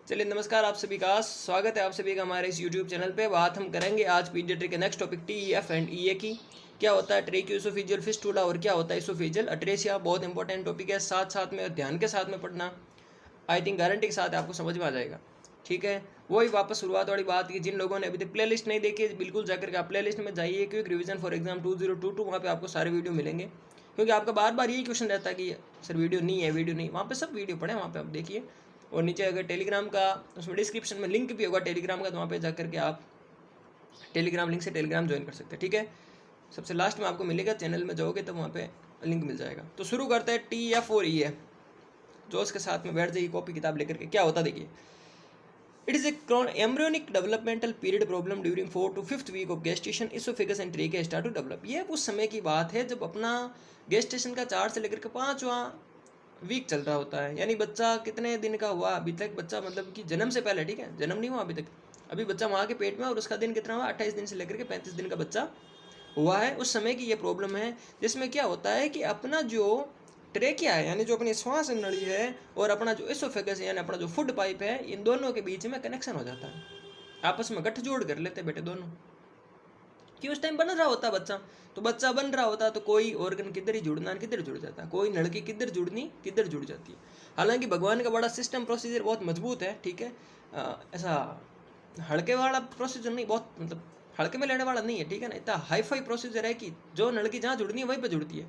चलिए नमस्कार आप सभी का स्वागत है आप सभी का हमारे इस YouTube चैनल पे। बात हम करेंगे आज पीडियाट्रिक के next topic TEF and EA की। क्या होता है ट्रेकियोसोफेजियल फिस्टुला और क्या होता है इसोफेजियल अट्रेसिया। बहुत इंपॉर्टेंट टॉपिक है, साथ साथ में ध्यान के साथ में पढ़ना। आई थिंक गारंटी के साथ आपको समझ में आ जाएगा। ठीक है, वही वापस शुरुआत वाली बात की, जिन लोगों ने अभी तक प्ले लिस्ट नहीं देखी बिल्कुल जाकर के आप प्ले लिस्ट में जाइए। क्विक रिवीजन फॉर एग्जाम 2022, वहाँ पे आपको सारे वीडियो मिलेंगे। क्योंकि आपका बार बार यही क्वेश्चन रहता है कि सर वीडियो नहीं है, वीडियो नहीं। वहाँ पे सब वीडियो पढ़े, वहाँ पे आप देखिए। और नीचे अगर टेलीग्राम का, उसमें डिस्क्रिप्शन में लिंक भी होगा टेलीग्राम का, तो वहाँ पे जाकर के आप टेलीग्राम लिंक से टेलीग्राम ज्वाइन कर सकते हैं। ठीक है, सबसे लास्ट में आपको मिलेगा, चैनल में जाओगे तो वहाँ पे लिंक मिल जाएगा। तो शुरू करते हैं TEF और EA। जोश के साथ में बैठ जाइए, कॉपी किताब लेकर के। क्या होता देखिए, it is embryonic developmental period problem during 4 to 5th week of gestation oesophagus and trachea start to develop. ये उस समय की बात है जब अपना गेस्टेशन का 4 से लेकर के 5वां वीक चल रहा होता है। यानी बच्चा कितने दिन का हुआ अभी तक, बच्चा मतलब कि जन्म से पहले, ठीक है, जन्म नहीं हुआ अभी तक, अभी बच्चा माँ के पेट में, और उसका दिन कितना हुआ, 28 दिन से लेकर के 35 दिन का बच्चा हुआ है। उस समय की ये प्रॉब्लम है, जिसमें क्या होता है कि अपना जो ट्रेकिया है, यानी जो अपनी श्वास नली है, और अपना जो एसोफेगस है, यानी अपना जो फूड पाइप है, इन दोनों के बीच में कनेक्शन हो जाता है। आपस में गठजोड़ कर लेते हैं बेटे दोनों, कि उस टाइम बन रहा होता बच्चा। तो बच्चा बन रहा होता तो कोई ऑर्गन किधर ही जुड़ना किधर जुड़ जाता है, कोई नलकी किधर जुड़नी किधर जुड़ जाती है। हालांकि भगवान का बड़ा सिस्टम प्रोसीजर बहुत मजबूत है। ठीक है, ऐसा हड़के वाला प्रोसीजर नहीं, बहुत मतलब हड़के में लेने वाला नहीं है। ठीक है ना, इतना हाई फाई प्रोसीजर है कि जो लड़की जहाँ जुड़नी है वहीं पर जुड़ती है।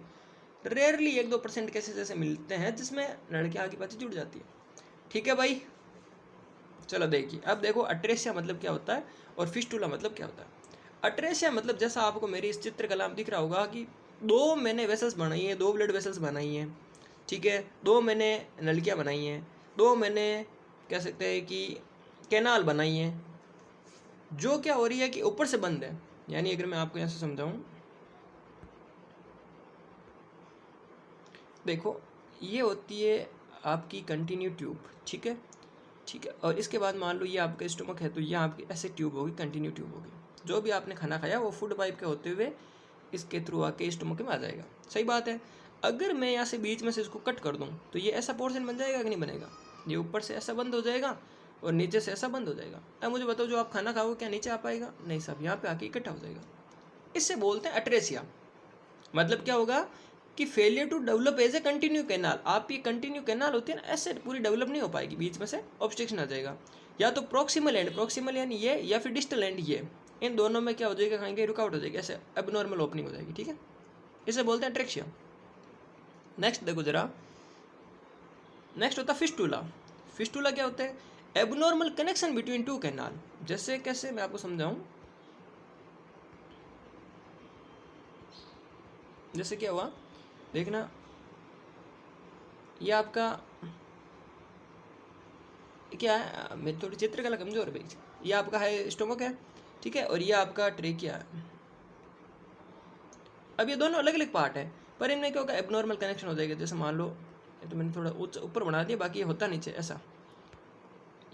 रेयरली 1-2% केसेस ऐसे मिलते हैं जिसमें लड़कियाँ आगे पाछे जुड़ जाती है। ठीक है भाई, चलो देखिए। अब देखो अट्रेसिया मतलब क्या होता है और फिस्टुला मतलब क्या होता है। अट्रेसिया मतलब जैसा आपको मेरी इस चित्रकला में दिख रहा होगा कि दो मैंने वेसल्स बनाई हैं, 2 ब्लड वेसल्स बनाई हैं। ठीक है, 2 मैंने नलकियाँ बनाई हैं, 2 मैंने कह सकते हैं कि कैनाल बनाई हैं, जो क्या हो रही है कि ऊपर से बंद है। यानी अगर मैं आपको यहाँ से समझाऊँ, देखो ये होती है आपकी कंटिन्यू ट्यूब। ठीक है, ठीक है, और इसके बाद मान लो ये आपका स्टमक है, तो ये आपकी ऐसे ट्यूब होगी, कंटिन्यू ट्यूब होगी। जो भी आपने खाना खाया वो फूड पाइप के होते हुए इसके थ्रू आके स्टमक में आ जाएगा। सही बात है। अगर मैं यहाँ से बीच में से इसको कट कर दूँ तो ये ऐसा पोर्शन बन जाएगा कि नहीं बनेगा। ये ऊपर से ऐसा बंद हो जाएगा और नीचे से ऐसा बंद हो जाएगा। अब मुझे बताओ, जो आप खाना खाओगे क्या नीचे आ पाएगा? नहीं साहब, यहाँ पे आके इकट्ठा हो जाएगा। इससे बोलते हैं अट्रेसिया। मतलब क्या होगा कि failure to develop as a continue canal. आप ये कंटिन्यू कैनाल होती है ना, ऐसे पूरी डेवलप नहीं हो पाएगी, बीच में से ऑब्स्ट्रक्शन आ जाएगा। या तो प्रोक्सिमल एंड, प्रोक्सिमल यानी ये, या फिर डिस्टल एंड ये, इन दोनों में क्या हो जाएगा, कहीं रुकावट हो जाएगी, ऐसे एबनॉर्मल ओपनिंग हो जाएगी। ठीक है, इसे बोलते हैं अट्रेक्सिया। नेक्स्ट देखो जरा, नेक्स्ट होता है फिस्टुला। फिस्टुला क्या होता है? Abnormal connection between 2 canal. जैसे कैसे मैं आपको समझाऊं, जैसे क्या हुआ देखना, ये आपका क्या है, मेरी थोड़ी चित्रकला कमजोर है भाई। ये आपका है स्टोमक है, ठीक है, और ये आपका ट्रेकिया है। अब ये दोनों अलग अलग पार्ट है, पर इनमें क्या होगा, एबनॉर्मल कनेक्शन हो जाएगा। जैसे मान लो, ये तो मैंने थोड़ा ऊपर बना दिया, बाकी ये होता नीचे ऐसा।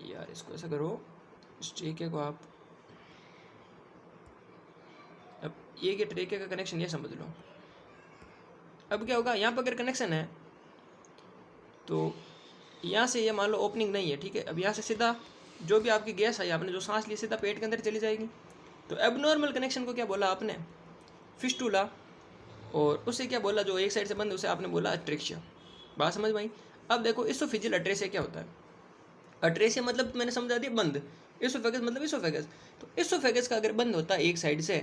यार इसको ऐसा करो, इस ट्रेकिया को आप, अब ये कि ट्रेकिया का कनेक्शन ये समझ लो। अब क्या होगा, यहाँ पर अगर कनेक्शन है तो यहाँ से ये मान लो ओपनिंग नहीं है। ठीक है, अब यहाँ से सीधा जो भी आपकी गैस आई, आपने जो सांस ली, सीधा पेट के अंदर चली जाएगी। तो एबनॉर्मल कनेक्शन को क्या बोला आपने? फिस्टुला। और उसे क्या बोला, जो एक साइड से बंद है, उसे आपने बोला अट्रेक्सिया। बात समझ में आई? अब देखो इसोफिजियल अट्रेसिया क्या होता है। अट्रेसिया मतलब मैंने समझा दिया बंद, इसोफेगस मतलब इसोफेगस। तो इसोफेगस का अगर बंद होता है एक साइड से,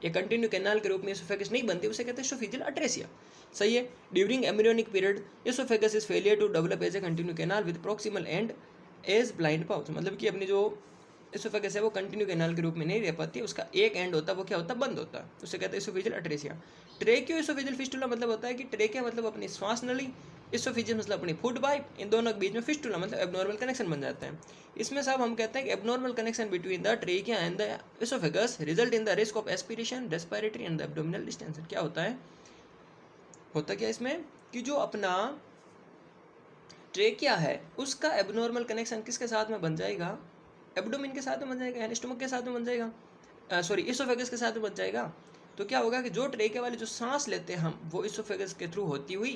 ये कंटिन्यू कैनाल के रूप में इसोफेगस नहीं बनती, उसे कहते हैं इसोफिजियल अट्रेसिया। सही है। During embryonic period oesophagus is failure to develop as a continue canal with proximal end as blind pouch. मतलब कि अपनी जो इसोफेगस है वो कंटिन्यू कैनाल के रूप में नहीं रह पाती, उसका एक एंड होता है, वो क्या होता है, बंद होता है, उसे कहते हैं इसोफेजियल अट्रेसिया। ट्रेकियो इसोफेजियल फिस्टुला मतलब होता है कि ट्रेकिया मतलब अपनी श्वास नली, इसोफिजियल मतलब अपनी फूड पाइप, इन दोनों के बीच में फिस्टुला मतलब एबनॉर्मल कनेक्शन बन जाता है। इसमें साहब हम कहते हैं कि abnormal connection between the trachea and the oesophagus result in the risk of aspiration, respiratory and the abdominal distension. क्या होता है, होता क्या इसमें कि जो अपना ट्रेकिया है उसका एबनॉर्मल कनेक्शन किसके साथ में बन जाएगा? एब्डोमिन के साथ में बन जाएगा, यानी स्टमक के साथ में बन जाएगा, सॉरी इसोफेगस के साथ में बन जाएगा। तो क्या होगा कि जो ट्रेकिया वाली जो सांस लेते हैं हम, वो इसोफेगस के थ्रू होती हुई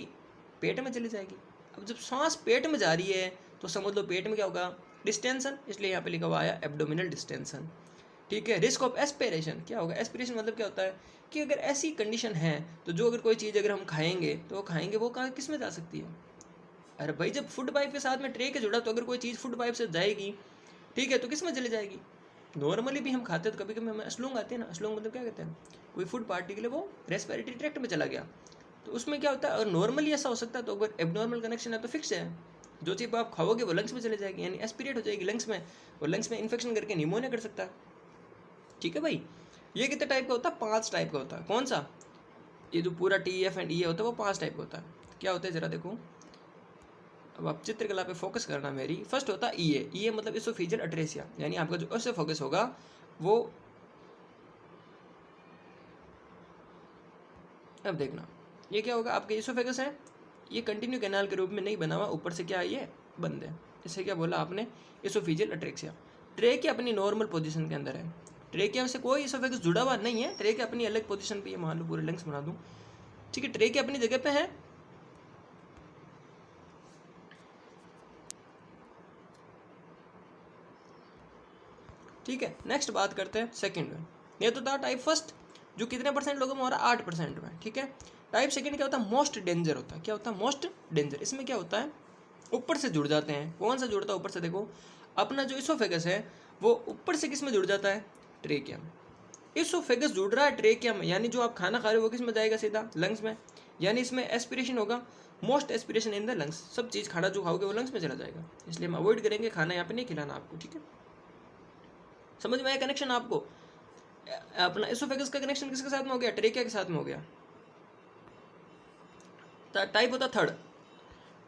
पेट में चली जाएगी। अब जब सांस पेट में जा रही है तो समझ लो पेट में क्या होगा, डिस्टेंशन, इसलिए यहाँ पे लिखा हुआ आया एब्डोमिनल डिस्टेंशन। ठीक है। रिस्क ऑफ एस्पिरेशन, क्या होगा एस्पिरेशन मतलब क्या होता है कि अगर ऐसी कंडीशन है तो जो अगर कोई चीज़ अगर हम खाएंगे तो वो खाएंगे वो कहाँ किस में जा सकती है। अरे भाई जब फूड पाइप के साथ में ट्रे के जुड़ा तो अगर कोई चीज़ फूड पाइप से जाएगी, ठीक है, तो किस में चली जाएगी। नॉर्मली भी हम खाते हैं तो कभी कभी हमें अस्लोंग आते हैं ना, अस्लोंग मतलब क्या कहते हैं, कोई फूड पार्टिकल है वो रेस्पिरेटरी ट्रैक्ट में चला गया, तो उसमें क्या होता है, अगर नॉर्मली ऐसा हो सकता है तो अगर एबनॉर्मल कनेक्शन है तो फिक्स है, जो चीज़ आप खाओगे वो लंग्स में चले जाएगी, यानी एस्पिरेट हो जाएगी लंग्स में, और लंग्स में इन्फेक्शन करके निमोनिया कर सकता है। ठीक है भाई, ये कितने टाइप का होता है, 5 टाइप का होता है। कौन सा, ये जो पूरा TEF एंड EA होता है वो 5 टाइप का होता है। क्या होता है जरा देखो, अब आप चित्रकला पे फोकस करना मेरी। फर्स्ट होता है EA मतलब इसोफेजियल अट्रेसिया, यानी आपका जो एसोफेगस होगा वो, अब देखना ये क्या होगा, आपके इसोफेगस है, ये कंटिन्यू कैनाल के रूप में नहीं बना हुआ, ऊपर से क्या है ये बंद है, इससे क्या बोला आपने इसोफेजियल अट्रेक्सिया। ट्रेकिया अपनी नॉर्मल पोजीशन के अंदर है, ट्रेकिया से कोई इसोफेगस जुड़ा हुआ नहीं है, ट्रेकिया अपनी अलग पोजीशन पे है, मान लो पूरे लंग्स बना दूं, ठीक है, ट्रेकिया अपनी जगह पे है। ठीक है, नेक्स्ट बात करते हैं सेकंड में। ये तो था टाइप फर्स्ट जो कितने परसेंट लोगों में हो रहा है, 8% में। ठीक है, टाइप सेकंड क्या होता है, मोस्ट डेंजर होता है। क्या होता है, मोस्ट डेंजर। इसमें क्या होता है, ऊपर से जुड़ जाते हैं। कौन सा जुड़ता है ऊपर से, देखो अपना जो इसोफेगस है वो ऊपर से किस में जुड़ जाता है, ट्रेकिया में। इसोफेगस जुड़ रहा है ट्रेकिया में, यानी जो आप खाना खा रहे हो वो किस में जाएगा, सीधा लंग्स में, यानी इसमें एस्पिरेशन होगा, most aspiration in the lungs. सब चीज़ खाना जो खाओगे वो लंग्स में चला जाएगा, इसलिए हम अवॉइड करेंगे, खाना यहाँ पे नहीं खिलाना आपको। ठीक है, समझ में आया कनेक्शन आपको। अपना एसोफेगस का कनेक्शन किसके साथ में हो गया, ट्रेकिया के साथ में हो गया। टाइप होता थर्ड।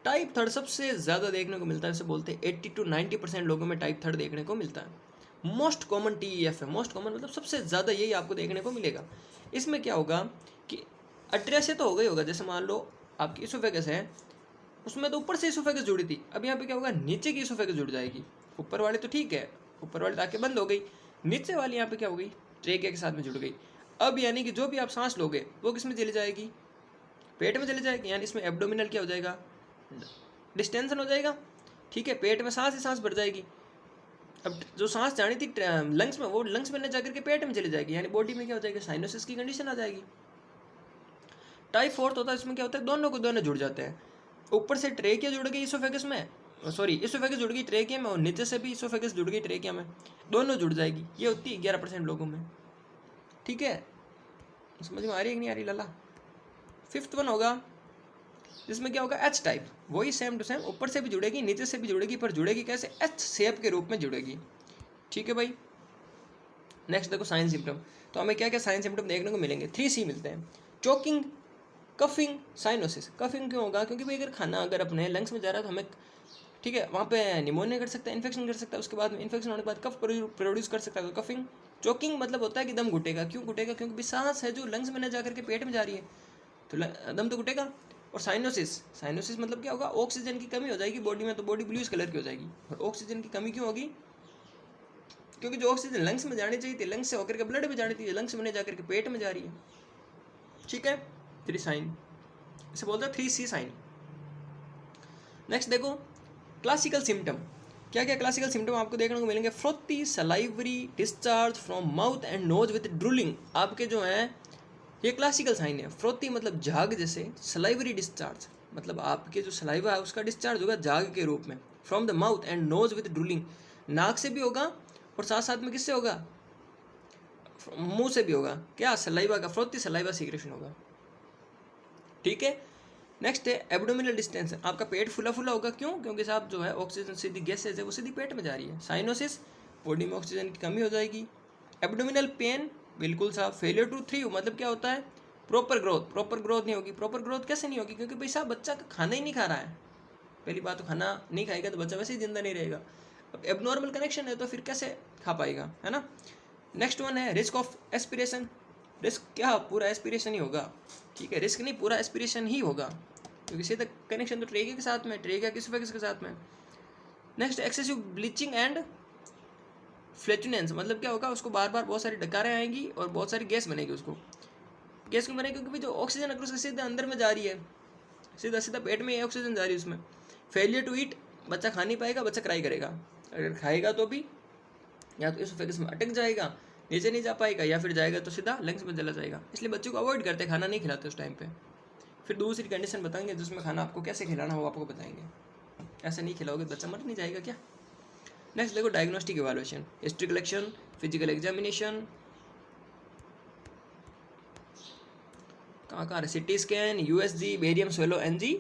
टाइप थर्ड सबसे ज़्यादा देखने को मिलता है, इसे बोलते हैं 80 to 90% लोगों में टाइप थर्ड देखने को मिलता है। मोस्ट कॉमन TEF है, मोस्ट कॉमन मतलब सबसे ज़्यादा यही आपको देखने को मिलेगा। इसमें क्या होगा कि अट्रेसिया तो होगा ही होगा, जैसे मान लो आपकी इसोफेगस है, उसमें तो ऊपर से इसोफेगस जुड़ी थी, अब यहाँ पे क्या होगा, नीचे की इसोफेगस जुड़ जाएगी। ऊपर वाले तो ठीक है, ऊपर वाली ताकि बंद हो गई, नीचे वाली यहाँ पे क्या हो गई, ट्रेकिया के साथ में जुड़ गई। अब यानी कि जो भी आप सांस लोगे वो किस में चली जाएगी, पेट में चली जाएगी, यानी इसमें एब्डोमिनल क्या हो जाएगा, डिस्टेंशन हो जाएगा। ठीक है, पेट में सांस ही सांस भर जाएगी। अब जो सांस जानी थी लंग्स में, वो लंग्स में न जाकर के पेट में चली जाएगी, यानी बॉडी में क्या हो जाएगी, साइनोसिस की कंडीशन आ जाएगी। टाइप फोर्थ होता है, इसमें क्या होता है, दोनों को दोनों जुड़ जाते हैं। ऊपर से ट्रेकिया जुड़ गई इसोफेगस में, सॉरी इसोफेगस जुड़ गई ट्रेकिया में, और नीचे से भी इसोफेगस जुड़ गई ट्रेकिया में, दोनों जुड़ जाएगी। ये होती है 11% लोगों में। ठीक है, समझ में आ रही है कि नहीं आ रही लाला। फिफ्थ वन होगा, जिसमें क्या होगा, H टाइप, वही सेम टू सेम, ऊपर से भी जुड़ेगी नीचे से भी जुड़ेगी, पर जुड़ेगी कैसे, H शेप के रूप में जुड़ेगी। ठीक है भाई, नेक्स्ट देखो साइन सिम्टम। तो हमें क्या क्या साइन सिम्टम देखने को मिलेंगे, 3C मिलते हैं, चोकिंग, कफिंग, साइनोसिस। कफिंग क्यों होगा, क्योंकि भाई अगर खाना अगर अपने लंग्स में जा रहा है तो हमें, ठीक है, वहाँ पे निमोनिया कर सकता है, इन्फेक्शन कर सकता है, उसके बाद में इन्फेक्शन होने के बाद कफ प्रोड्यूस कर सकता है, तो कफिंग। चोकिंग मतलब होता है कि दम घुटेगा, क्यों घुटेगा, क्योंकि भी सांस है जो लंग्स में न जाकर के पेट में जा रही है, तो दम तो घुटेगा। और साइनोसिस, साइनोसिस मतलब क्या होगा, ऑक्सीजन की कमी हो जाएगी बॉडी में, तो बॉडी ब्लूइश कलर की हो जाएगी। और ऑक्सीजन की कमी क्यों होगी, क्योंकि जो ऑक्सीजन लंग्स में जानी चाहिए थी, लंग्स से होकर के ब्लड में जानी थी, लंग्स में नहीं जाकर के पेट में जा रही है। ठीक है, 3 साइन, इसे बोलते हैं 3C साइन। नेक्स्ट देखो क्लासिकल सिम्टम। क्या क्या क्लासिकल सिम्टम आपको देखने को मिलेंगे, frothy salivary discharge from mouth and nose with drooling. आपके जो हैं ये क्लासिकल साइन है। फ्रोथी मतलब झाग जैसे, सलाइवरी डिस्चार्ज मतलब आपके जो सलाइवा है उसका डिस्चार्ज होगा झाग के रूप में, from the mouth and nose with drooling, नाक से भी होगा और साथ साथ में किससे होगा, मुंह से भी होगा, क्या, सलाइवा का, फ्रोथी सलाइवा सीक्रेशन होगा। ठीक है, नेक्स्ट है एब्डोमिनल डिस्टेंशन, आपका पेट फुला फुला होगा, क्यों, क्योंकि साहब जो है ऑक्सीजन सीधी गैसेज है वो सीधी पेट में जा रही है। साइनोसिस, बॉडी में ऑक्सीजन की कमी हो जाएगी। एब्डोमिनल पेन, बिल्कुल साहब। फेलियर टू थ्री मतलब क्या होता है, प्रॉपर ग्रोथ, प्रॉपर ग्रोथ नहीं होगी। प्रॉपर ग्रोथ कैसे नहीं होगी, क्योंकि भाई साहब बच्चा खाना ही नहीं खा रहा है। पहली बात तो खाना नहीं खाएगा तो बच्चा वैसे ही जिंदा नहीं रहेगा। अब एबनॉर्मल कनेक्शन है तो फिर कैसे खा पाएगा, है ना। नेक्स्ट वन है रिस्क ऑफ एस्पिरेशन। रिस्क क्या, पूरा एस्पिरेशन ही होगा। ठीक है, रिस्क नहीं, पूरा एस्पिरेशन ही होगा, क्योंकि सीधा कनेक्शन तो ट्रेकिया के साथ में, ट्रेकिया किसके साथ में। Next excessive bleaching and flatulence मतलब क्या होगा, उसको बार बार बहुत सारी डकारें आएंगी और बहुत सारी गैस बनेगी। उसको गैस क्यों बनेगी, क्योंकि जो ऑक्सीजन अगर उसके सीधे अंदर में जा रही है, सीधा सीधा पेट में ऑक्सीजन जा रही है उसमें। फेलियर टू ईट, बच्चा खा नहीं पाएगा, बच्चा क्राई करेगा। अगर खाएगा तो भी या तो इसोफेगस में अटक जाएगा, नीचे नहीं जा पाएगा, या फिर जाएगा तो सीधा लंग्स में चला जाएगा। इसलिए बच्चों को अवॉइड करते, खाना नहीं खिलाते उस टाइम पे। फिर दूसरी कंडीशन बताएंगे जिसमें खाना आपको कैसे खिलाना हो आपको बताएंगे। ऐसे नहीं खिलाओगे बच्चा मर नहीं जाएगा क्या। नेक्स्ट देखो diagnostic evaluation, history collection, physical examination, कहाँ CT scan, USG, barium swallow NG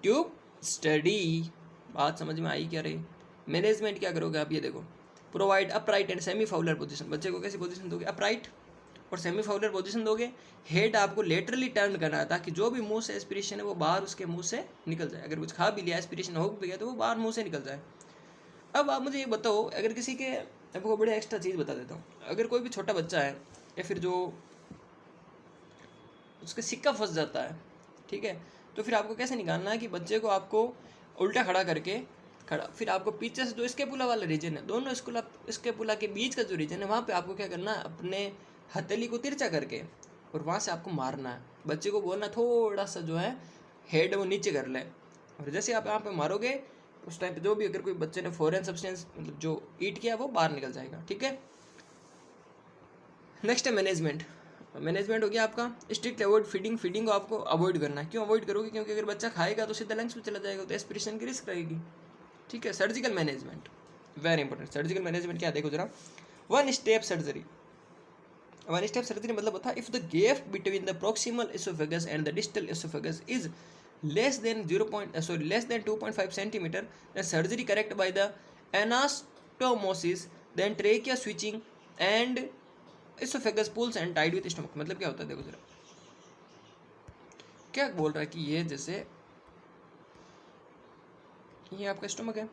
tube study. बात समझ में आई क्या रही। मैनेजमेंट क्या करोगे आप, ये देखो, provide upright and semi Fowler position. बच्चे को कैसी पोजीशन दोगे, अपराइट और सेमी फाउलर पोजीशन दोगे। हेड आपको लेटरली टर्न करना है ताकि जो भी मुंह से एस्पिरेशन है वो बाहर उसके मुंह से निकल जाए। अगर कुछ खा भी लिया, एस्पिरेशन हो भी गया तो वो बाहर मुंह से निकल जाए। अब आप मुझे ये बताओ, अगर किसी के, आपको बड़े एक्स्ट्रा चीज़ बता देता हूँ, अगर कोई भी छोटा बच्चा है या फिर जो उसका सिक्का फंस जाता है, ठीक है, तो फिर आपको कैसे निकालना है कि बच्चे को आपको उल्टा खड़ा करके फिर आपको पीछे से जो स्केपुला वाला रीजन है, दोनों स्केपुला के बीच का जो रीजन है वहाँ पे आपको क्या करना है, अपने हथेली को तिरछा करके और वहाँ से आपको मारना है। बच्चे को बोलना थोड़ा सा जो है हेड वो नीचे कर ले, और जैसे आप यहाँ पे मारोगे उस टाइम पे जो भी अगर कोई बच्चे ने फॉरेन सब्सटेंस मतलब जो ईट किया वो बाहर निकल जाएगा, ठीक है। नेक्स्ट है मैनेजमेंट। मैनेजमेंट हो गया आपका स्ट्रिक्ट अवॉइड फीडिंग। फीडिंग को आपको अवॉइड करना है। क्यों अवॉइड करोगे, क्योंकि अगर बच्चा खाएगा तो सीधा लंग्स में चला जाएगा तो एस्पिरेशन की रिस्क रहेगी, ठीक है। Surgical management very important. Surgical management क्या, देखो जरा, one step surgery. One step surgery मतलब होता है if the gap between the proximal oesophagus and the distal oesophagus is less than 2.5 centimeter, then surgery correct by the anastomosis, then trachea switching and esophagus pulls and tied with stomach। मतलब क्या होता है, देखो जरा क्या बोल रहा है कि ये जैसे ये आपका स्टमक है,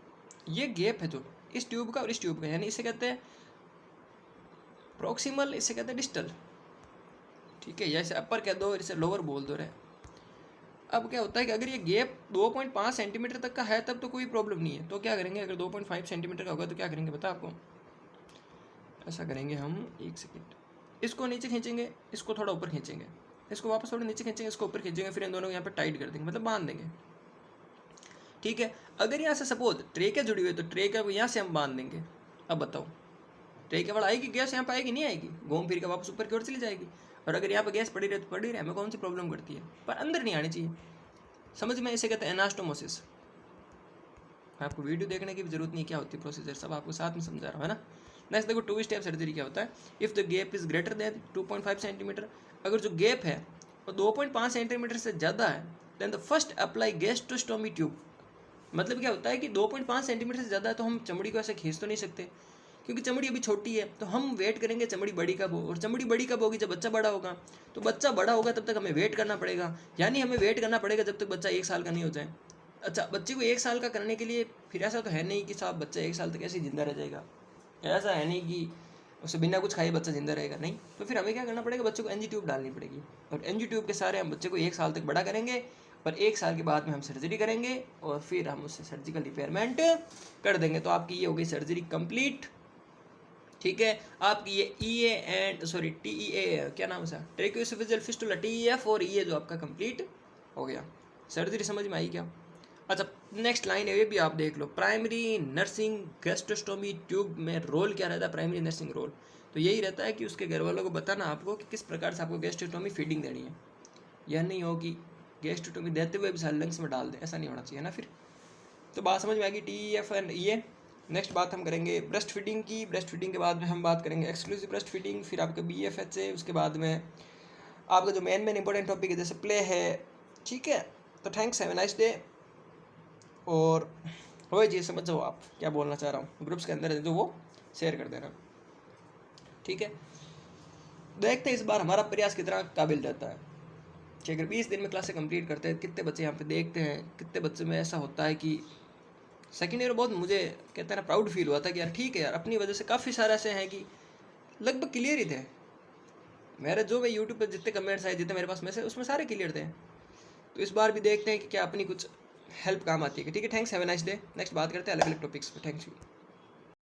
ये गैप है जो इस ट्यूब का और इस ट्यूब का, यानी इसे कहते हैं प्रोक्सिमल, इसे कहते हैं डिस्टल, ठीक है, या इसे अपर कह दो, इसे लोअर बोल दो रहे। अब क्या होता है कि अगर ये गैप 2.5 सेंटीमीटर तक का है तब तो कोई प्रॉब्लम नहीं है। तो क्या करेंगे, अगर 2.5 सेंटीमीटर का होगा तो क्या करेंगे बता आपको, ऐसा करेंगे हम, एक सेकेंड, इसको नीचे खींचेंगे, इसको थोड़ा ऊपर खींचेंगे, इसको वापस थोड़ा नीचे खींचेंगे, इसको ऊपर खींचेंगे, फिर इन दोनों को यहाँ पर टाइट कर देंगे, मतलब बांध देंगे, ठीक है। अगर यहाँ से सपोज ट्रेके जुड़ी हुई है तो ट्रेके को यहाँ से हम बांध देंगे। अब बताओ ट्रेके वाला आएगी गैस, यहाँ पर आएगी नहीं आएगी, घूम फिर के वापस ऊपर की ओर चली जाएगी। और अगर यहाँ पर गैस पड़ी रहे तो पड़ी रहे, हमें कौन सी प्रॉब्लम करती है, पर अंदर नहीं आनी चाहिए, समझ में। इसे कहते हैं एनास्टोमोसिस। आपको वीडियो देखने की भी जरूरत नहीं, क्या होती है प्रोसीजर, सब आपको साथ में समझा रहा हूँ, है ना। नेक्स्ट देखो टू स्टेप सर्जरी क्या होता है। If the gap is greater than 2.5 centimetre, अगर जो गैप है वो 2.5 सेंटीमीटर से ज़्यादा है, then the first apply gastrostomy tube. मतलब क्या होता है कि 2.5 सेंटीमीटर से ज़्यादा है तो हम चमड़ी को ऐसे खींच तो नहीं सकते, क्योंकि चमड़ी अभी छोटी है, तो हम वेट करेंगे चमड़ी बड़ी कब हो, और चमड़ी बड़ी कब होगी, जब बच्चा बड़ा होगा। तो बच्चा बड़ा होगा तब तक हमें वेट करना पड़ेगा, यानी हमें वेट करना पड़ेगा जब तक बच्चा 1 साल का नहीं हो जाए। अच्छा, बच्चे को 1 साल का करने के लिए फिर ऐसा तो है नहीं कि साहब बच्चा 1 साल तक ऐसे ही जिंदा रह जाएगा, ऐसा है नहीं कि उसे बिना कुछ खाए बच्चा जिंदा रहेगा, नहीं। तो फिर हमें क्या करना पड़ेगा, बच्चे को एनजी ट्यूब डालनी पड़ेगी, और एनजी ट्यूब के सारे हम बच्चे को 1 साल तक बड़ा करेंगे, और 1 साल के बाद में हम सर्जरी करेंगे और फिर हम उससे सर्जिकल रिपेयरमेंट कर देंगे। तो आपकी ये हो गई सर्जरी कंप्लीट, ठीक है। आपकी ये ईए एंड सॉरी टीईए क्या नाम है, ट्रैकियोएसोफेजियल फिस्टुला, टीईएफ और ईए जो आपका कंप्लीट हो गया। सर्जरी समझ में आई क्या। अच्छा नेक्स्ट लाइन है, ये भी आप देख लो, प्राइमरी नर्सिंग गैस्ट्रोस्टोमी ट्यूब में रोल क्या रहता है, प्राइमरी नर्सिंग रोल तो यही रहता है कि उसके घर वालों को बताना आपको कि किस प्रकार से आपको गैस्ट्रोस्टोमी फीडिंग देनी है। यह नहीं हो कि गैस्ट्रोस्टोमी देते हुए भी सारे लंग्स में डाल दें, ऐसा नहीं होना चाहिए ना। फिर तो बात समझ में आएगी टीईएफ एंड ईए। नेक्स्ट बात हम करेंगे ब्रेस्ट फीडिंग की। ब्रेस्ट फीडिंग के बाद में हम बात करेंगे एक्सक्लूसिव ब्रेस्ट फीडिंग, फिर आपका BFHA, उसके बाद में आपका जो मेन इंपॉर्टेंट टॉपिक है जैसे प्ले है, ठीक है। तो thanks, have a nice day. और वही चीज़ समझ जाओ आप क्या बोलना चाह रहा हूँ, ग्रुप्स के अंदर जो वो शेयर कर देना, ठीक है। देखते हैं इस बार हमारा प्रयास कितना काबिल रहता है कि अगर 20 दिन में क्लासें कंप्लीट करते हैं, कितने बच्चे यहाँ पे देखते हैं, कितने बच्चे में ऐसा होता है कि सेकेंड ईयर बहुत मुझे कहते हैं ना प्राउड फील हुआ था कि यार ठीक है यार, अपनी वजह से काफ़ी सारे ऐसे हैं कि लगभग क्लियर ही थे मेरे, जो मैं यूट्यूब पर जितने कमेंट्स आए, जितने मेरे पास मैसेज, उसमें सारे क्लियर थे। तो इस बार भी देखते हैं कि क्या अपनी कुछ हेल्प काम आती है, ठीक है। Thanks, have a nice day. Next बात करते हैं अलग अलग टॉपिक्स पे। Thanks you.